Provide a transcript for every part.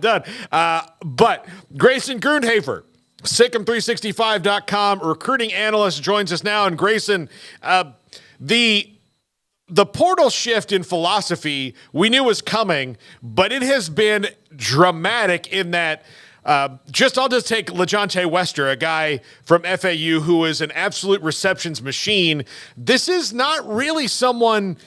done. But Grayson Grundhoefer, Sicem365.com recruiting analyst, joins us now. And Grayson, the portal shift in philosophy we knew was coming, but it has been dramatic in that I'll just take LeJontay Wester, a guy from FAU who is an absolute receptions machine. This is not really someone,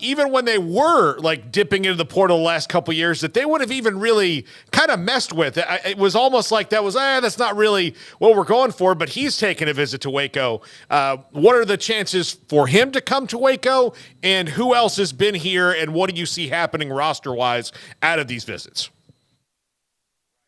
even when they were like dipping into the portal the last couple of years, that they would have even really kind of messed with. It was almost like that's not really what we're going for, but he's taking a visit to Waco. What are the chances for him to come to Waco, and who else has been here, and what do you see happening roster-wise out of these visits?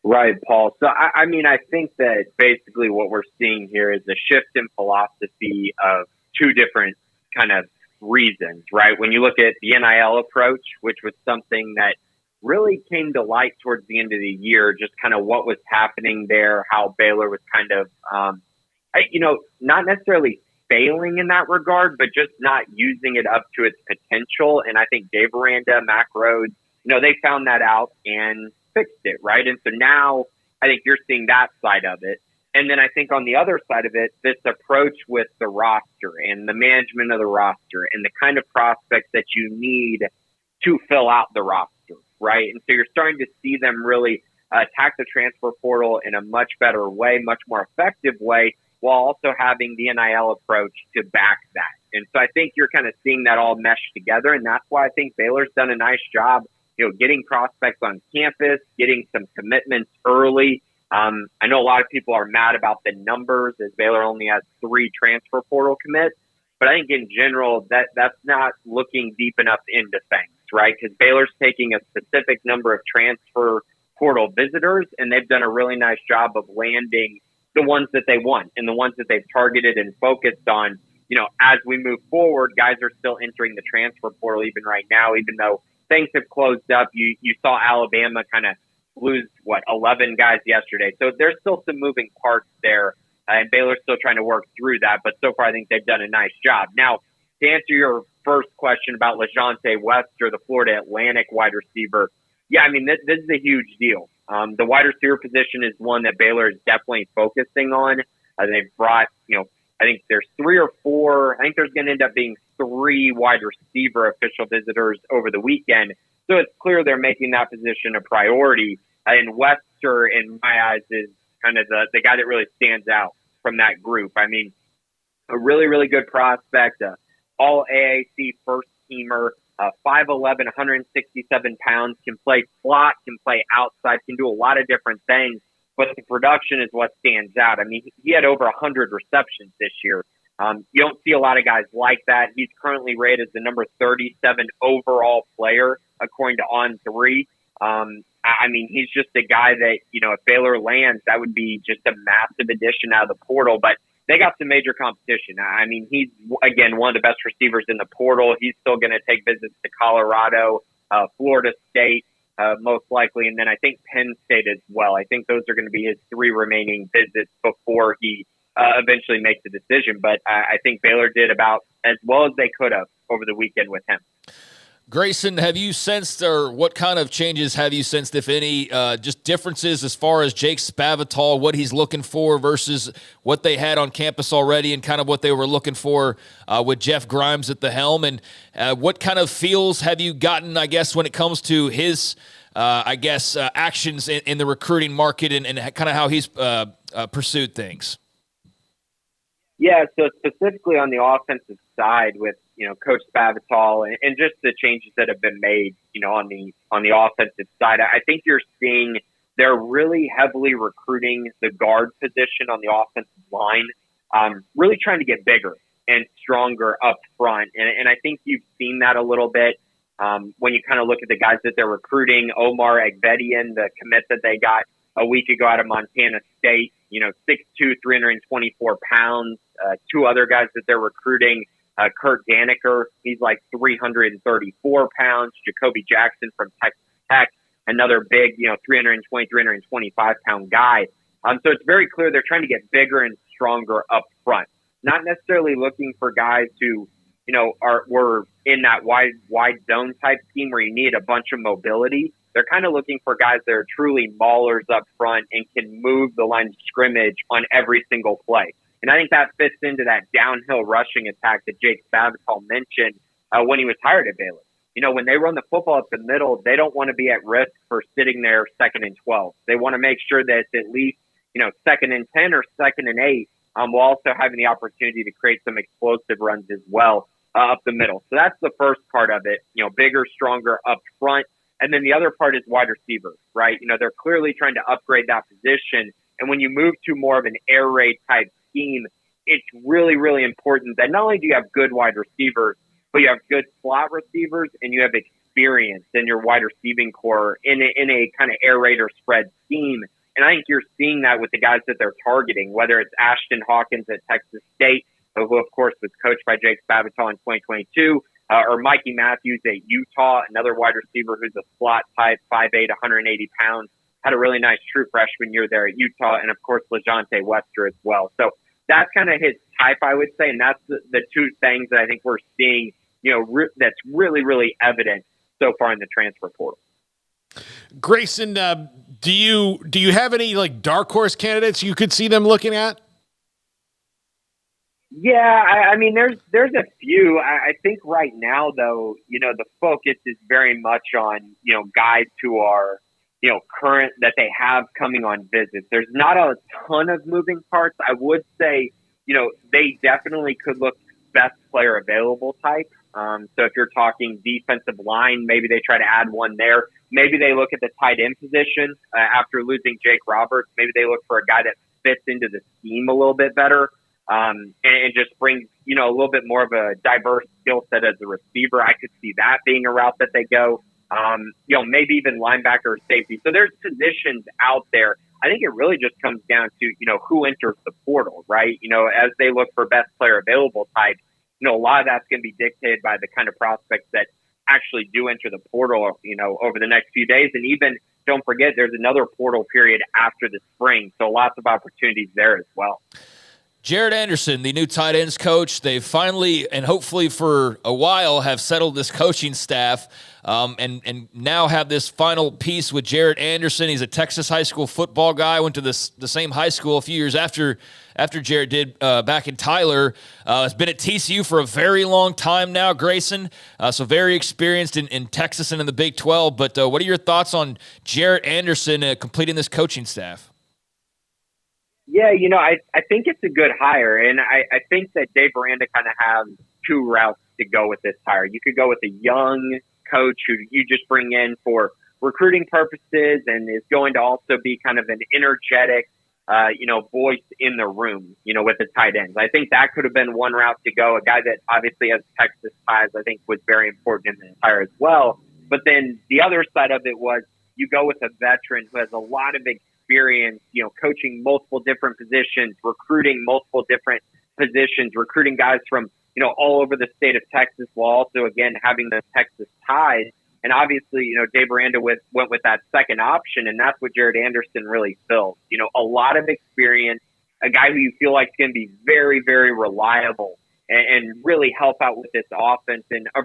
Right, Paul. So, I think that basically what we're seeing here is a shift in philosophy of two different kind of reasons, right? When you look at the NIL approach, which was something that really came to light towards the end of the year, just kind of what was happening there, how Baylor was kind of, not necessarily failing in that regard, but just not using it up to its potential. And I think Dave Aranda, Mac Rhodes, they found that out and fixed it, right? And so now I think you're seeing that side of it. And then I think on the other side of it, this approach with the roster and the management of the roster and the kind of prospects that you need to fill out the roster, right? And so you're starting to see them really attack the transfer portal in a much better way, much more effective way, while also having the NIL approach to back that. And so I think you're kind of seeing that all mesh together. And that's why I think Baylor's done a nice job getting prospects on campus, getting some commitments early. I know a lot of people are mad about the numbers as Baylor only has 3 transfer portal commits, but I think in general that's not looking deep enough into things, right? Because Baylor's taking a specific number of transfer portal visitors, and they've done a really nice job of landing the ones that they want and the ones that they've targeted and focused on. As we move forward, guys are still entering the transfer portal even right now, even though things have closed up. You saw Alabama kind of lose 11 guys yesterday. So there's still some moving parts there, and Baylor's still trying to work through that. But so far, I think they've done a nice job. Now, to answer your first question about LeJontay Wester, the Florida Atlantic wide receiver, this is a huge deal. The wide receiver position is one that Baylor is definitely focusing on. They've brought, I think there's 3 or 4. I think there's going to end up being 3 wide receiver official visitors over the weekend. So it's clear they're making that position a priority. And Wester, in my eyes, is kind of the guy that really stands out from that group. A really, really good prospect, all AAC first teamer, 5'11", 167 pounds, can play slot, can play outside, can do a lot of different things. But the production is what stands out. He had over 100 receptions this year. You don't see a lot of guys like that. He's currently rated as the number 37 overall player, according to On3. He's just a guy that, if Baylor lands, that would be just a massive addition out of the portal. But they got some major competition. He's, again, one of the best receivers in the portal. He's still going to take visits to Colorado, Florida State, most likely, and then I think Penn State as well. I think those are going to be his 3 remaining visits before he eventually makes a decision. But I think Baylor did about as well as they could have over the weekend with him. Grayson, have you sensed, or what kind of changes have you sensed, if any, just differences as far as Jake Spavital, what he's looking for versus what they had on campus already and kind of what they were looking for with Jeff Grimes at the helm? And what kind of feels have you gotten, I guess, when it comes to his, actions in the recruiting market and kind of how he's pursued things? Yeah, so specifically on the offensive side with, Coach Spavital and just the changes that have been made, on the offensive side, I think you're seeing they're really heavily recruiting the guard position on the offensive line, really trying to get bigger and stronger up front. And I think you've seen that a little bit when you kind of look at the guys that they're recruiting. Omar Agbedian, the commit that they got a week ago out of Montana State, 6'2", 324 pounds. 2 other guys that they're recruiting, Kurt Daniker, he's like 334 pounds. Jacoby Jackson from Texas Tech, another big, 320, 325 pound guy. So it's very clear they're trying to get bigger and stronger up front. Not necessarily looking for guys who, were in that wide zone type scheme where you need a bunch of mobility. They're kind of looking for guys that are truly maulers up front and can move the line of scrimmage on every single play. And I think that fits into that downhill rushing attack that Jake Spavital mentioned when he was hired at Baylor. When they run the football up the middle, they don't want to be at risk for sitting there 2nd and 12. They want to make sure that it's at least, 2nd and 10 or 2nd and 8, while also having the opportunity to create some explosive runs as well up the middle. So that's the first part of it, bigger, stronger up front. And then the other part is wide receiver, right? They're clearly trying to upgrade that position. And when you move to more of an air raid type scheme, it's really, really important that not only do you have good wide receivers, but you have good slot receivers and you have experience in your wide receiving core in a kind of air raid or spread scheme. And I think you're seeing that with the guys that they're targeting, whether it's Ashton Hawkins at Texas State, who of course was coached by Jake Spavital in 2022, or Mikey Matthews at Utah, another wide receiver who's a slot type, 5'8", 180 pounds, had a really nice true freshman year there at Utah, and of course LeJontay Wester as well. So that's kind of his type, I would say, and that's the two things that I think we're seeing, that's really, really evident so far in the transfer portal. Grayson, do you have any like dark horse candidates you could see them looking at? Yeah, I mean, there's a few. I think right now, though, the focus is very much on, guys who are, current that they have coming on visits. There's not a ton of moving parts. I would say, they definitely could look best player available type. So if you're talking defensive line, maybe they try to add one there. Maybe they look at the tight end position after losing Jake Roberts. Maybe they look for a guy that fits into the scheme a little bit better. And just brings, a little bit more of a diverse skill set as a receiver. I could see that being a route that they go, maybe even linebacker or safety. So there's positions out there. I think it really just comes down to, who enters the portal, right? As they look for best player available type, a lot of that's going to be dictated by the kind of prospects that actually do enter the portal, over the next few days. And even don't forget, there's another portal period after the spring. So lots of opportunities there as well. Jared Anderson, the new tight ends coach, they finally and hopefully for a while have settled this coaching staff and now have this final piece with Jared Anderson. He's a Texas high school football guy, went to the same high school a few years after Jared did back in Tyler. Has been at TCU for a very long time now, Grayson, so very experienced in Texas and in the Big 12. But what are your thoughts on Jared Anderson completing this coaching staff? Yeah, I think it's a good hire, and I think that Dave Aranda kind of has two routes to go with this hire. You could go with a young coach who you just bring in for recruiting purposes and is going to also be kind of an energetic, voice in the room, with the tight ends. I think that could have been one route to go. A guy that obviously has Texas ties, I think, was very important in the hire as well. But then the other side of it was you go with a veteran who has a lot of experience, coaching multiple different positions, recruiting multiple different positions, recruiting guys from, all over the state of Texas while also, again, having the Texas ties. And obviously, Dave Aranda went with that second option, and that's what Jared Anderson really fills. A lot of experience, a guy who you feel like is going to be very, very reliable and really help out with this offense in a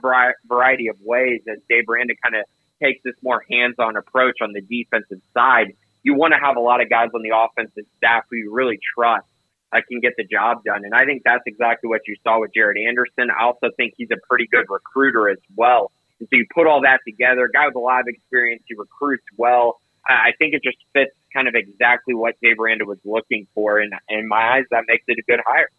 variety of ways as Dave Aranda kind of takes this more hands-on approach on the defensive side. You want to have a lot of guys on the offensive staff who you really trust can get the job done. And I think that's exactly what you saw with Jared Anderson. I also think he's a pretty good recruiter as well. And so you put all that together, a guy with a lot of experience, he recruits well. I think it just fits kind of exactly what Dave Aranda was looking for. And in my eyes, that makes it a good hire.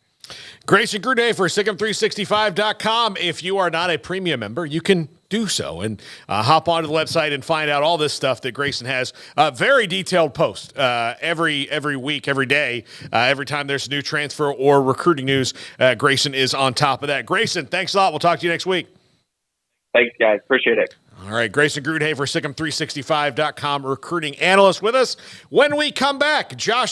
Grayson Grundhoefer, Sicem365.com. If you are not a premium member, you can do so and hop onto the website and find out all this stuff that Grayson has. Very detailed post every week, every day, every time there's a new transfer or recruiting news. Grayson is on top of that. Grayson, thanks a lot. We'll talk to you next week. Thanks, guys. Appreciate it. All right, Grayson Grundhoefer, Sicem365.com recruiting analyst with us. When we come back, Josh